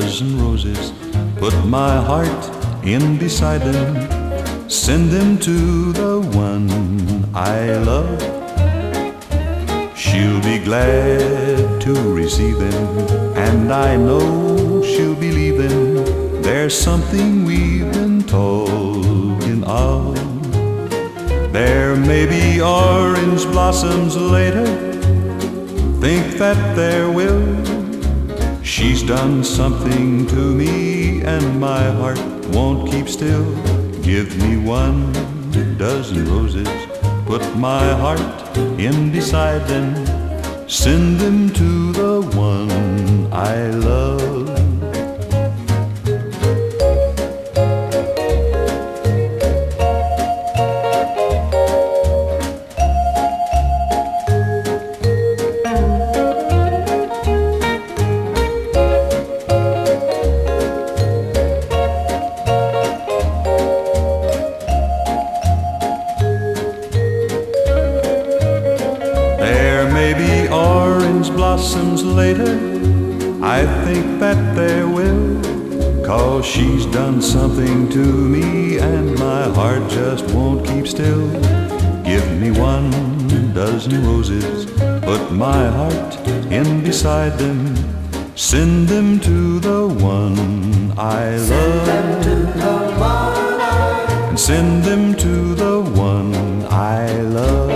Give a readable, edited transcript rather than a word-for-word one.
dozen roses, put my heart in beside them, send them to the one I love. She'll be glad to receive them, and I know she'll believe them. There's something we've been talking of. There may be orange blossoms later, think that there will. She's done something to me, and my heart won't keep still. Give me 12 roses, put my heart in beside them, send them to the one I love. Maybe orange blossoms later, I think that there will, 'cause she's done something to me, and my heart just won't keep still. Give me 12 roses, put my heart in beside them, send them to the one I love, and send them to the one I love.